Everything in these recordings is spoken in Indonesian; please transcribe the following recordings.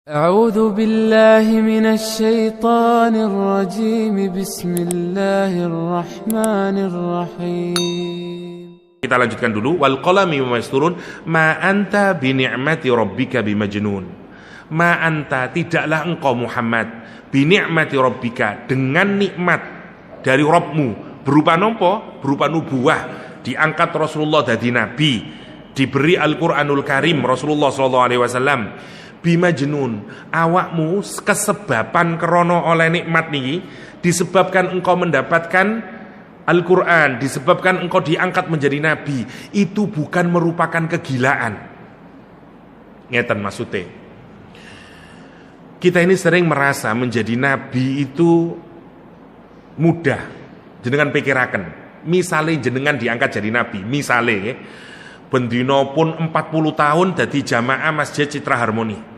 أعوذ بالله من الشيطان الرجيم بسم الله الرحمن الرحيم. Kita lanjutkan dulu. Wal qalami wa masturun ma anta bi ni'mati rabbika bimajnun. Ma anta, tidaklah engkau Muhammad bi ni'mati rabbika, dengan nikmat dari Rabbmu. Berupa nopo? Berupa nubuwah, diangkat Rasulullah dadi nabi, diberi Al-Qur'anul Karim Rasulullah sallallahu alaihi wasallam. Bimajnun, awakmu kesebaban krono oleh nikmat niki, disebabkan engkau mendapatkan Al-Quran, disebabkan engkau diangkat menjadi nabi, itu bukan merupakan kegilaan. Ngeten maksudnya. Kita ini sering merasa menjadi nabi itu mudah. Jenengan pikiraken, misalnya jenengan diangkat jadi nabi, misalnya bendino pun 40 tahun dadi jamaah Masjid Citra Harmoni.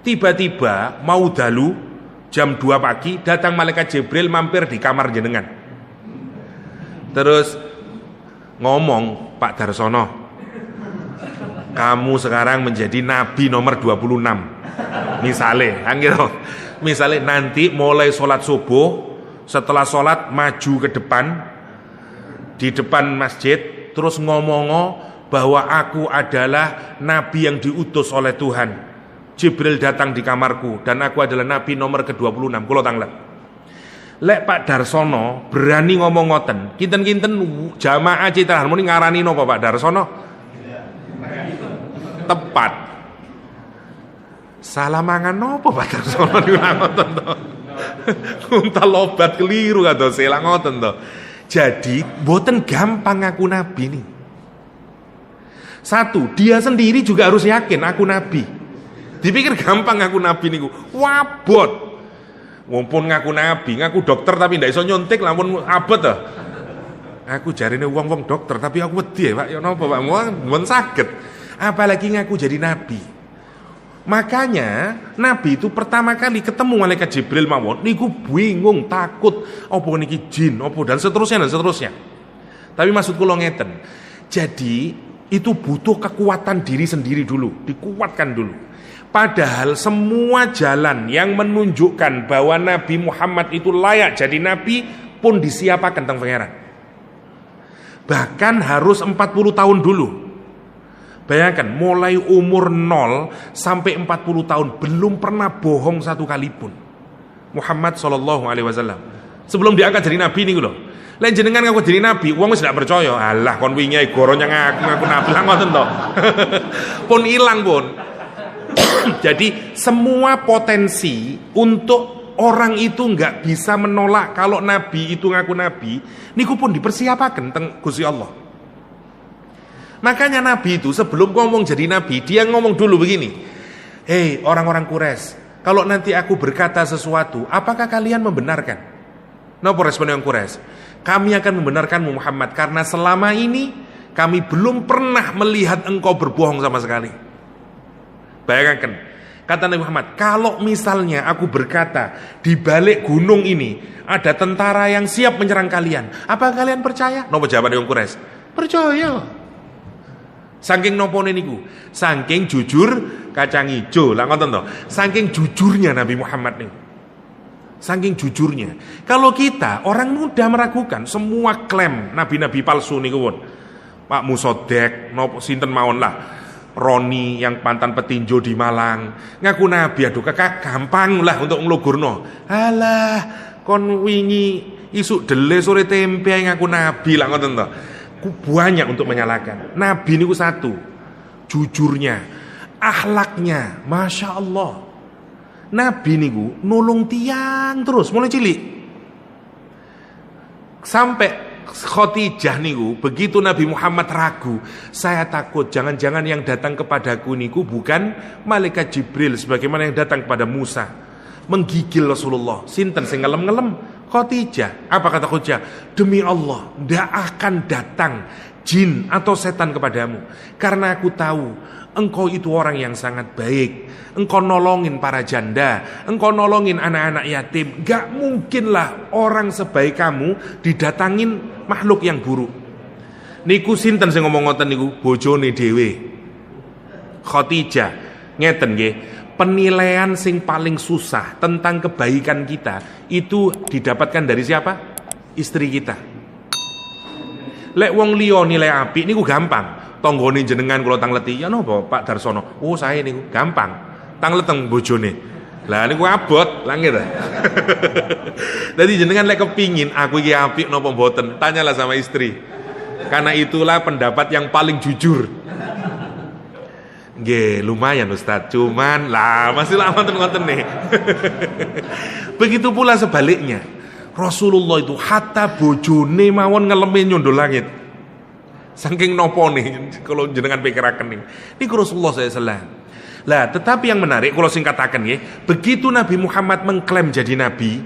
Tiba-tiba mau dalu jam 2 pagi datang malaikat Jibril mampir di kamar jenengan. Terus ngomong, Pak Darsono, kamu sekarang menjadi nabi nomor 26. Misalnya nanti mulai sholat subuh, setelah sholat maju ke depan, di depan masjid, terus ngomong bahwa aku adalah nabi yang diutus oleh Tuhan. Jibril datang di kamarku dan aku adalah nabi nomor ke-26. Kula tanglet. Lek Pak Darsono berani ngomong ngoten, kinten-kinten jamaah Citra Harmoni ngarani napa Pak Darsono? Tepat. Salah mangan napa Pak Darsono niku ngoten to. Unta lobat keliru kados selang ngoten to. Jadi mboten gampang ngaku nabi nih. Satu, dia sendiri juga harus yakin aku nabi. Dipikir gampang ngaku nabi niku, wabot. Mumpun ngaku nabi, ngaku dokter tapi ndak iso nyuntik, lamun abot to. Aku jarine wong-wong dokter tapi aku wedi Pak, ya napa Pak? Mun saged. Apalagi ngaku jadi nabi. Makanya nabi itu pertama kali ketemu malaikat Jibril mawon niku bingung, takut, apa niki jin, apa dan seterusnya. Tapi maksud kula ngeten. Jadi itu butuh kekuatan diri sendiri dulu, dikuatkan dulu. Padahal semua jalan yang menunjukkan bahwa Nabi Muhammad itu layak jadi nabi pun disiapakan teng pangeran. Bahkan harus 40 tahun dulu. Bayangkan, mulai umur 0 sampai 40 tahun belum pernah bohong satu kali pun. Muhammad sallallahu alaihi wasallam sebelum diangkat jadi nabi niku lho. Lain jenengan ngaku jadi nabi, wong wis ndak percaya. Alah kon wingi goronya ngaku nabi lah ngoten to. Pun ilang pun. Jadi semua potensi untuk orang itu nggak bisa menolak kalau nabi itu ngaku nabi, niku pun dipersiapkan teng Gusti Allah. Makanya nabi itu sebelum ngomong jadi nabi, dia ngomong dulu begini. Hei orang-orang Quraisy, kalau nanti aku berkata sesuatu, apakah kalian membenarkan? Napa respon yang Quraisy? Kami akan membenarkanmu Muhammad, karena selama ini kami belum pernah melihat engkau berbohong sama sekali. Bayangkan, kata Nabi Muhammad, kalau misalnya aku berkata di balik gunung ini ada tentara yang siap menyerang kalian, apa kalian percaya? Napa jawaban yang Quraisy? Percaya. Saking nopone niku, saking jujur kacang ijo lah ngoten to. Saking jujurnya Nabi Muhammad niku. Saking jujurnya. Kalau kita orang mudah meragukan semua klaim nabi-nabi palsu niku pun. Pak Musodek, nopo sinten mawon lah. Roni yang pantan petinju di Malang ngaku nabi, aduh kakak gampang lah untuk nglugurno. Alah kon wingi isuk dele sore tempe ngaku nabi lah ngoten to. Banyak untuk menyalahkan. Nabi niku satu, jujurnya, akhlaknya, masya Allah. Nabi niku nulung tiang terus mulai cilik sampai Khadijah niku, begitu Nabi Muhammad ragu, saya takut jangan-jangan yang datang kepadaku niku bukan malaikat Jibril sebagaimana yang datang kepada Musa, menggigil Rasulullah. Sinten sing ngelem-ngelem? Khadijah. Apa kata Khadijah? Demi Allah, ndak akan datang jin atau setan kepadamu, karena aku tahu engkau itu orang yang sangat baik. Engkau nolongin para janda, engkau nolongin anak-anak yatim. Gak mungkinlah orang sebaik kamu didatangin makhluk yang buruk. Niku sinten sing ngomong ngoten niku? Bojone dhewe, Khadijah. Ngeten nggih, penilaian sing paling susah tentang kebaikan kita itu didapatkan dari siapa? Istri kita. Lek wong liya nilai apik niku gampang. Tanggane jenengan kula tangleti, ya napa Pak Darsono? Oh, saya niku gampang. Tangleteng bojone. Lah niku abot, lah nggih ta. Dadi jenengan lek kepingin aku iki apik napa mboten, tanyalah sama istri. Karena itulah pendapat yang paling jujur. Nggih, lumayan Ustaz. Cuman lah masih lama ngoten nih. Begitu pula sebaliknya. Rasulullah itu hatta bojone mawon ngeleme nyundul langit. Saking nopo nih kalau jenengan pikiraken nih. Niku Rasulullah SAW. Lah, tetapi yang menarik kalau sing katakan ya, begitu Nabi Muhammad mengklaim jadi nabi,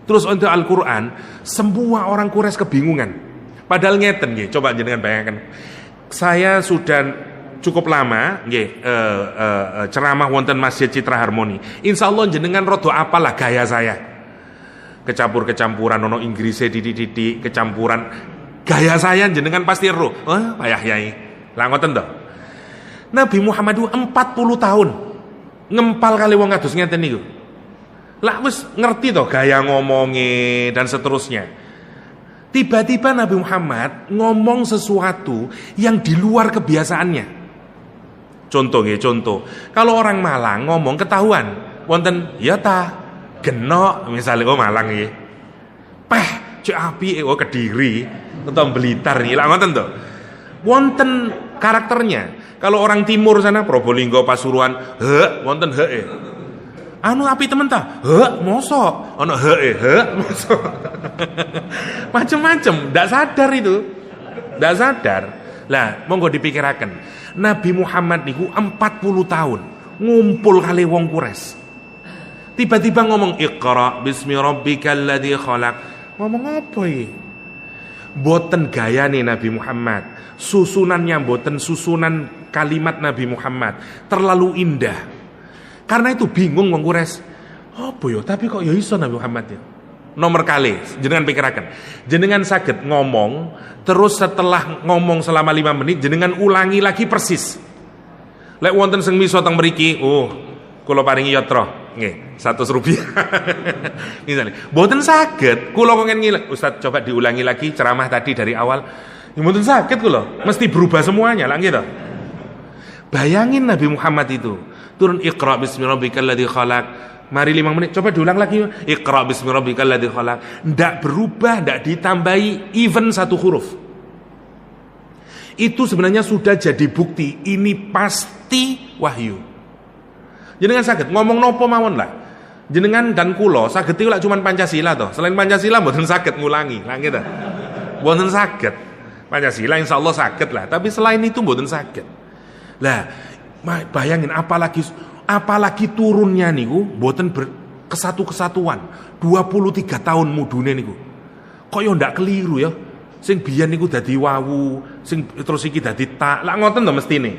terus untuk Al-Qur'an, semua orang Quraisy kebingungan. Padahal ngeten nggih, coba jenengan bayangkan. Saya sudah cukup lama nggih ceramah wonten Masjid Citra Harmoni. Insyaallah jenengan rada apalah gaya saya. Kecampur-kecampuran ono Inggrise didik-didik, kecampuran gaya saya jenengan pasti ero. Payah yai. Lah ngoten to. Nabi Muhammad itu 40 tahun ngempal kali wong kados ngeten niku. Lah wis ngerti to gaya ngomongnya dan seterusnya. Tiba-tiba Nabi Muhammad ngomong sesuatu yang di luar kebiasaannya. Contoh nggih, contoh. Kalau orang Malang ngomong ketahuan, wonten ya ta, genok misalnya Malang nggih. Peh, cek api Kediri, atau Blitar nggih. Lah ngoten to. Wonten karakternya. Kalau orang timur sana Probolinggo, Pasuruan, wonten anu api temen ta? Mosok. Ono mosok. Macem-macem, ndak sadar itu. Ndak sadar. Lah, monggo dipikiraken. Nabi Muhammad niku 40 tahun ngumpul kali wong Quraisy. Tiba-tiba ngomong Iqra bismi rabbikal ladzi khalaq. Ngomong apa iki? Boten gaya nih Nabi Muhammad. Susunannya boten susunan kalimat Nabi Muhammad. Terlalu indah. Karena itu bingung wong Quraisy. Apa ya? Tapi kok ya iso Nabi Muhammad ya? Nomor kali, jenengan pikiraken. Jenengan saged ngomong, terus setelah ngomong selama 5 menit, jenengan ulangi lagi persis. Lek wonten sing miso teng mriki, kula paringi yatra. Nggih, 100 rupiah. Misalnya, mboten saged, kula kok ngene, Ustaz coba diulangi lagi ceramah tadi dari awal. Ya mboten saged kula, mesti berubah semuanya, lah gitu. Bayangin Nabi Muhammad itu, turun Iqra bismi rabbikal ladzi khalaq. Mari 5 menit, coba diulang lagi. Iqra bismi rabbikal ladzi khalaq. Ndak berubah, ndak ditambahi even 1 huruf. Itu sebenarnya sudah jadi bukti ini pasti wahyu. Jenengan saged ngomong nopo mawon lah. Jenengan dan kula saged iku lak cuman Pancasila toh. Selain Pancasila mboten saged ngulangi. Lah gitu. Mboten saged. Pancasila insyaallah saged lah, tapi selain itu mboten saged. Lah, bayangin apalagi turunnya niku mboten kesatuan 23 tahun mudune niku. Kok yo ndak keliru ya. Sing biyen niku dadi wawu, sing terus iki dadi tak. Lah ngoten to mestine.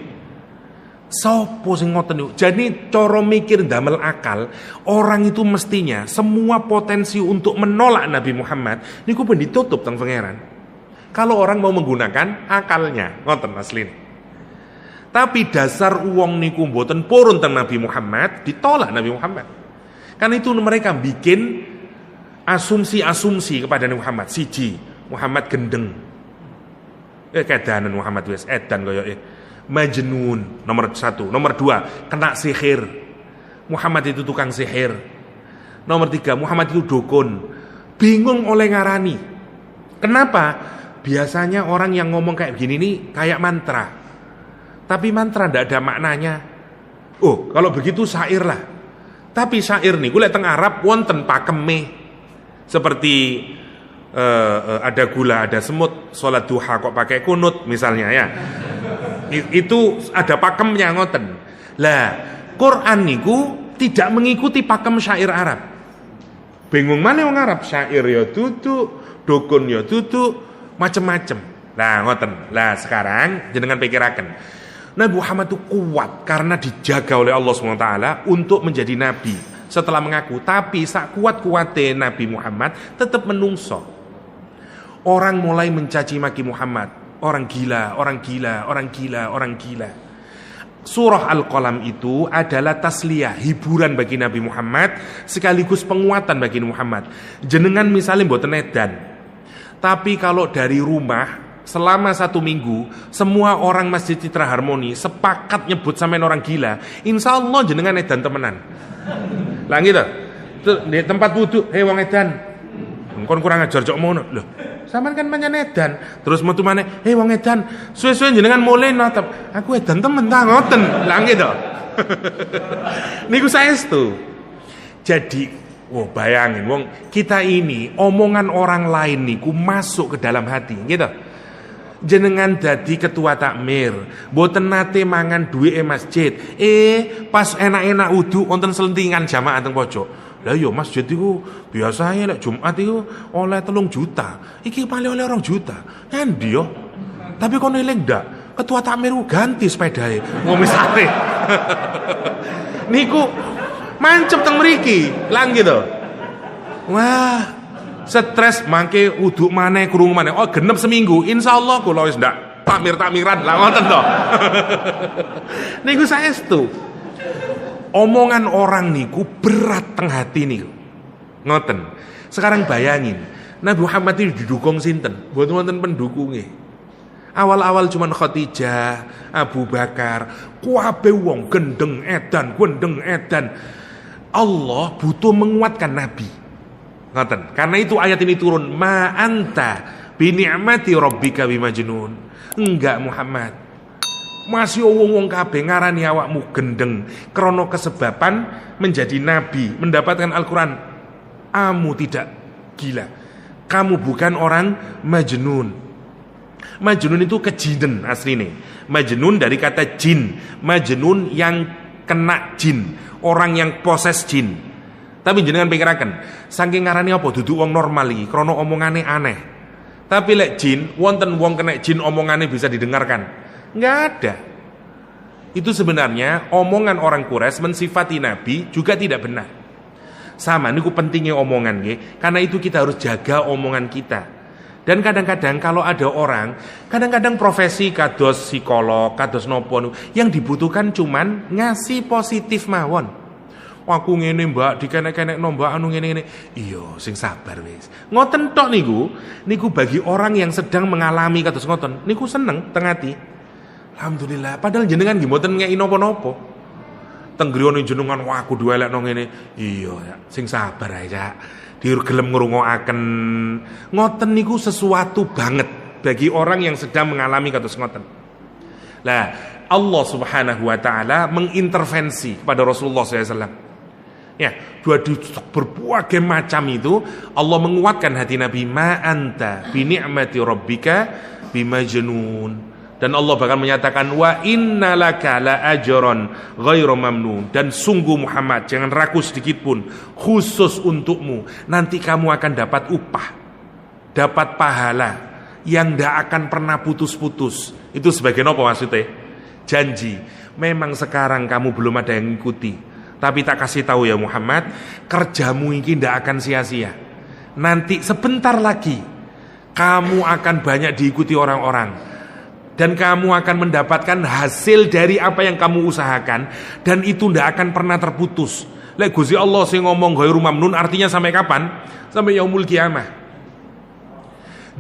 Sopo sing ngoten niku? Jadi cara mikir damel akal, orang itu mestinya semua potensi untuk menolak Nabi Muhammad niku pun ditutup teng pangeran. Kalau orang mau menggunakan akalnya, ngoten asline. Tapi dasar uang niku mboten purun teng Nabi Muhammad, ditolak Nabi Muhammad. Karena itu mereka bikin asumsi-asumsi kepada Nabi Muhammad. Siji, Muhammad gendeng. Kedanan Muhammad wis edan koyo Majnun nomor 1. Nomor 2, kena sihir. Muhammad itu tukang sihir. Nomor 3, Muhammad itu dukun. Bingung oleh ngarani. Kenapa? Biasanya orang yang ngomong kayak begini nih kayak mantra. Tapi mantra ndak ada maknanya. Kalau begitu syair lah. Tapi syair nih, gue teng Arab wonten pakeme. Seperti ada gula, ada semut, sholat duha kok pakai kunut misalnya ya. Itu ada pakemnya ngoten. Lah, Quran niku tidak mengikuti pakem syair Arab. Bingung mana wong Arab, syair ya tutu, dukun ya tutu, macem-macem. Lah ngoten. Lah sekarang jenengan pikiraken. Nabi Muhammad itu kuat karena dijaga oleh Allah SWT untuk menjadi nabi setelah mengaku. Tapi sak kuat-kuatnya Nabi Muhammad tetap menungso. Orang mulai mencaci maki Muhammad. Orang gila, orang gila, orang gila, orang gila. Surah Al-Qalam itu adalah tasliyah, hiburan bagi Nabi Muhammad, sekaligus penguatan bagi Muhammad. Jenengan misalnya mboten edan, tapi kalau dari rumah selama 1 minggu semua orang Masjid Citra Harmoni sepakat nyebut sampean orang gila, insya Allah jenengan edan temenan. Lah gitu, di tempat wudhu, wong edan, kon kurang ajar cok mono loh. Sampean kan pancen edan, terus metu maneh, wong edan, suwe-suwe jenengan mulai natap, aku edan temen ta ngoten. Lah gitu. Niku saestu. Jadi, bayangin wong kita ini omongan orang lain niku masuk ke dalam hati, gitu. Jenengan dadi ketua takmir, mboten nate mangan duwike masjid. Pas enak-enak wudu wonten selentingan jamaah teng pojok. Lah yo masjid iku biasanya lek Jumat iku oleh 3 juta. Iki paling oleh 2 juta. Ngendi yo? Tapi kono eling ndak? Ketua takmir ganti sepedae. Wong misale. Niku mancep teng mriki, lang gitu. Wah, stres mangke uduk maneh krungu maneh. Oh, genep seminggu. Insyaallah kula wis ndak takmir-takmiran lah ngoten to. Niku saestu. Omongan orang niku berat teng hati niku. Ngoten. Sekarang bayangin, Nabi Muhammad itu didukung sinten? Mboten wonten pendukunge. Awal-awal cuman Khadijah, Abu Bakar, kabeh wong gendeng edan. Allah butuh menguatkan Nabi. Ngoten. Karena itu ayat ini turun, ma anta bi ni'mati rabbika bimajnun. Enggak Muhammad. Masih wong-wong kabeh ngarani awakmu gendeng krana kesebaban menjadi nabi, mendapatkan Al-Qur'an. Kamu tidak gila. Kamu bukan orang majnun. Majnun itu kejinen asline. Majnun dari kata jin. Majnun yang kena jin, orang yang poses jin. Tapi jenengan pikiraken, saking ngarani apa dudu wong normal iki krana omongane aneh. Tapi lek jin, wonten wong kena jin omongane bisa didengarkan. Nggak ada. Itu sebenarnya omongan orang Quraisy mensifati Nabi juga tidak benar. Sama, niku pentingnya omongan nggih. Karena itu kita harus jaga omongan kita. Dan kadang-kadang kalau ada orang, kadang-kadang profesi kados psikolog, kados nopo, yang dibutuhkan cuman ngasih positif mawon. Aku ngene mbak, dikenek-kenek mbak anu ngene-ngene. Iya, sing sabar wis. Ngoten tok niku bagi orang yang sedang mengalami kados ngoten, niku seneng teng ati. Alhamdulillah, padahal jenengan nggih mboten ngeki napa-napa. Teng griyane jenengan wah kudu elekno ngene. Iya, ya, sing sabar ae, Cak. Dir gelem ngrungokaken. Ngoten niku sesuatu banget bagi orang yang sedang mengalami kados ngoten. Lah, Allah Subhanahu wa taala mengintervensi kepada Rasulullah SAW. Ya, berbagai macam itu Allah menguatkan hati Nabi, ma anta bi ni'mati rabbika bimajnun. Dan Allah bahkan menyatakan wa innalaka la ajran ghairu mamnun. Dan sungguh Muhammad, jangan ragu sedikit pun, khusus untukmu nanti kamu akan dapat upah, dapat pahala yang tidak akan pernah putus-putus. Itu sebagai apa maksudnya? Janji. Memang sekarang kamu belum ada yang ngikuti, tapi tak kasih tahu ya Muhammad, kerjamu ini tidak akan sia-sia. Nanti sebentar lagi kamu akan banyak diikuti orang-orang. Dan kamu akan mendapatkan hasil dari apa yang kamu usahakan. Dan itu tidak akan pernah terputus. Lek Gusti Allah sing ngomong ghairu mamnun artinya sampai kapan? Sampai yaumul kiamah.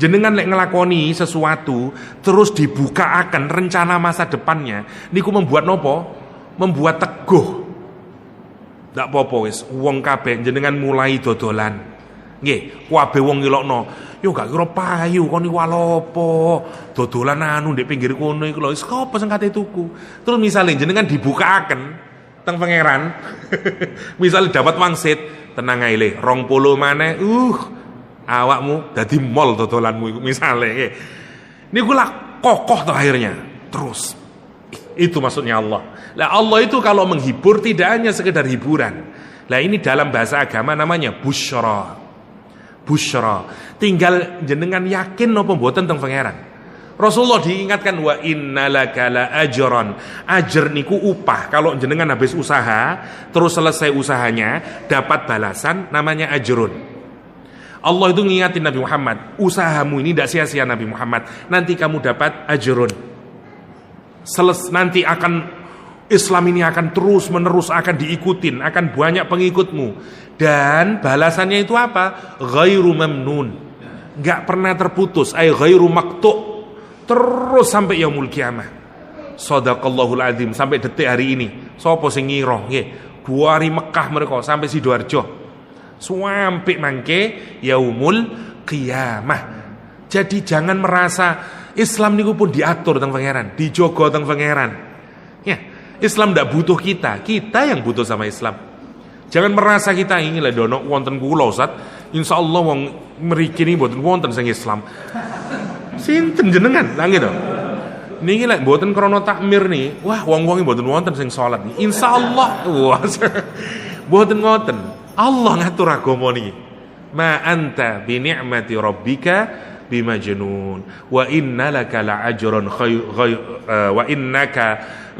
Jenengan lek ngelakoni sesuatu terus dibukaaken rencana masa depannya, niku membuat nopo? Membuat teguh. Ndak apa-apa wis, wong kabeh jenengan mulai dodolan. Nggih, kabeh wong ngelokno. Yo gak kira payu kon iku apa? Dodolan anu ndek pinggir kono iku lho, wis apa sing kate tuku. Terus misalnya jenengan dibukaaken teng pangeran. Misalnya dapat wangsit, tenang ae le, 20 maneh, awakmu dadi mall dodolanmu iku misale. Niku lah kokoh tuh akhirnya. Terus itu maksudnya Allah. Lah Allah itu kalau menghibur tidak hanya sekedar hiburan. Lah ini dalam bahasa agama namanya busyra. Busyra. Tinggal jenengan yakin napa mboten teng pangeran. Rasulullah diingatkan wa innalaka la ajran. Ajr niku upah. Kalau jenengan habis usaha terus selesai usahanya dapat balasan namanya ajrun. Allah itu ngingatin Nabi Muhammad, usahamu ini tidak sia-sia Nabi Muhammad. Nanti kamu dapat ajrun. Nanti akan Islam ini akan terus menerus akan diikutin, akan banyak pengikutmu. Dan balasannya itu apa? Ghairu mamnun, gak pernah terputus, ay ghairu maqtu', terus sampai yaumul kiamah. Shadaqallahul azim, sampai detik hari ini. Sopo sing ngira nggih, 2 hari Mekah mereka sampai Sidoarjo. Sampai mangke yaumul kiamah. Jadi jangan merasa Islam niku pun diatur teng pangeran, dijogo teng pangeran. Ya, Islam ndak butuh kita yang butuh sama Islam. Jangan merasa kita ini lah dono wonten kula Ustaz, insyaallah wong mriki niki mboten wonten sing Islam. Sinten jenengan? Lah gitu. Niki lek mboten krana takmir nih, wah wong-wong mboten wonten sing salat nih. Insyaallah wah mboten ngoten. Allah ngatur agama niki. Ma anta bi ni'mati rabbika bimajnun wa innalaka la'ajrun wa innaka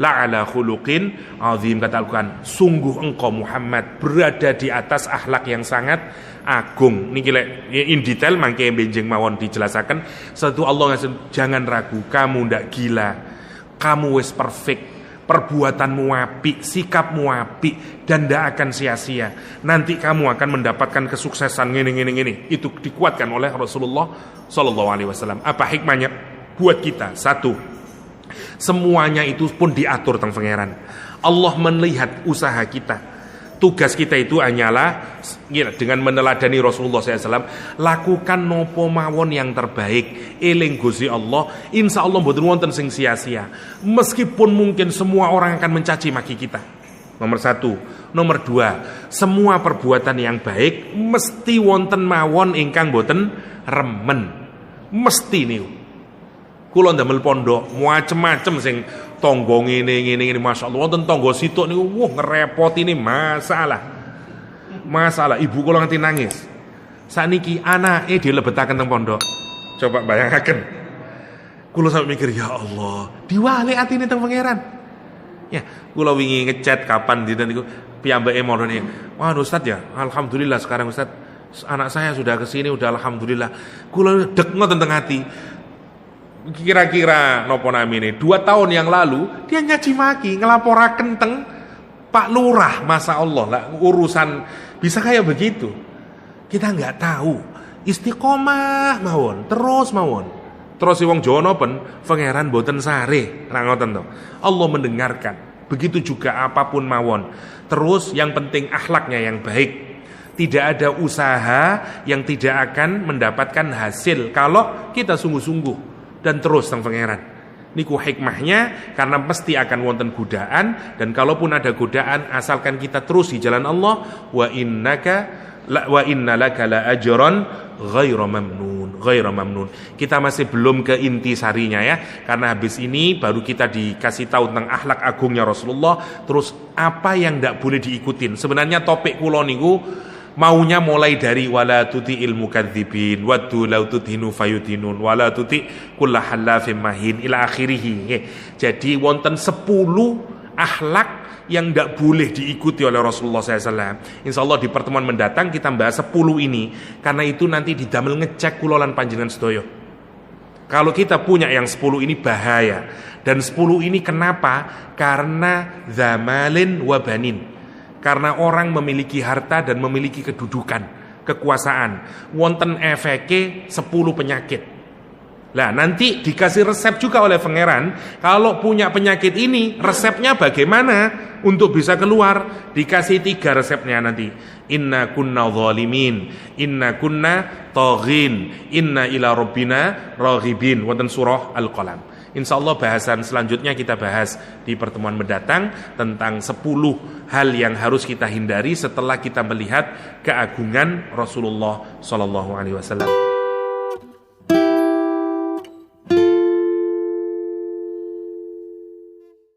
la'ala khuluqin azim. Kata Al-Quran, sungguh engkau Muhammad berada di atas akhlak yang sangat agung. Niki lek in detail mangke benjing mawon dijelasaken. Satu Allah ngasih, jangan ragu, kamu ndak gila, kamu wis perfect, perbuatanmu apik, sikapmu apik, dan ndak akan sia-sia. Nanti kamu akan mendapatkan kesuksesan ngene. Itu dikuatkan oleh Rasulullah Sallallahu Alaihi Wasallam. Apa hikmahnya buat kita? Satu, semuanya itu pun diatur teng pangeran. Allah melihat usaha kita. Tugas kita itu hanyalah dengan meneladani Rasulullah SAW, lakukan nopo mawon yang terbaik, eling Gusti Allah, insya Allah mboten wonten sing sia-sia. Meskipun mungkin semua orang akan mencaci maki kita. Nomor 1. Nomor 2, semua perbuatan yang baik mesti wonten mawon ingkang mboten remen. Mesti niku. Kula ndamel pondok macem-macem sing tangga ngene masyaallah, wonten tangga situk niku ngerepoti ini masalah ibu kula nganti nangis. Sakniki anake dilebetaken teng pondok. Coba bayangaken. Kula sampe mikir, ya Allah, diwalik atine teng pangeran. Ya, kula wingi ngechat kapan dinten niku piyambake mondone. Wah, Ustaz ya, alhamdulillah sekarang Ustaz anak saya sudah kesini, udah alhamdulillah. Kula dek ngoten teng ati. Kira-kira nopo namine 2 tahun yang lalu dia nyaci maki ngelaporaken teng Pak Lurah, masa Allah lah urusan bisa kayak begitu. Kita nggak tahu, istiqomah mawon, terus si wong Jawa nopen pangeran boten sare, ra ngoten to. Allah mendengarkan. Begitu juga apapun mawon. Terus yang penting akhlaknya yang baik. Tidak ada usaha yang tidak akan mendapatkan hasil kalau kita sungguh-sungguh dan terus teng pangeran. Niku hikmahnya, karena pasti akan wonten godaan, dan kalaupun ada godaan asalkan kita terus di jalan Allah, wa innalaka la ajran ghairu mamnun. Kita masih belum ke inti sarinya ya, karena habis ini baru kita dikasih tahu tentang akhlak agungnya Rasulullah, terus apa yang ndak boleh diikutin. Sebenarnya topik kula niku maunya mulai dari wala tuti'il mukadzibin waddu law tudhinu fayudhinun wala tuti' kullahallafim mahin ila akhirih. Jadi wonten 10 akhlak yang tidak boleh diikuti oleh Rasulullah SAW. InsyaAllah di pertemuan mendatang kita bahas 10 ini, karena itu nanti didamel ngecek kula lan panjenengan sedaya. Kalau kita punya yang 10 ini bahaya. Dan 10 ini kenapa? Karena zamalin wa banin. Karena orang memiliki harta dan memiliki kedudukan, kekuasaan, wonten efeke 10 penyakit. Lah nanti dikasih resep juga oleh pangeran, kalau punya penyakit ini resepnya bagaimana untuk bisa keluar. Dikasih 3 resepnya nanti. Inna kunna zalimin, inna kunna taghin, inna ila rabbina raghibin. Wonten surah Al-Qalam. InsyaAllah bahasan selanjutnya kita bahas di pertemuan mendatang tentang 10 hal yang harus kita hindari setelah kita melihat keagungan Rasulullah SAW.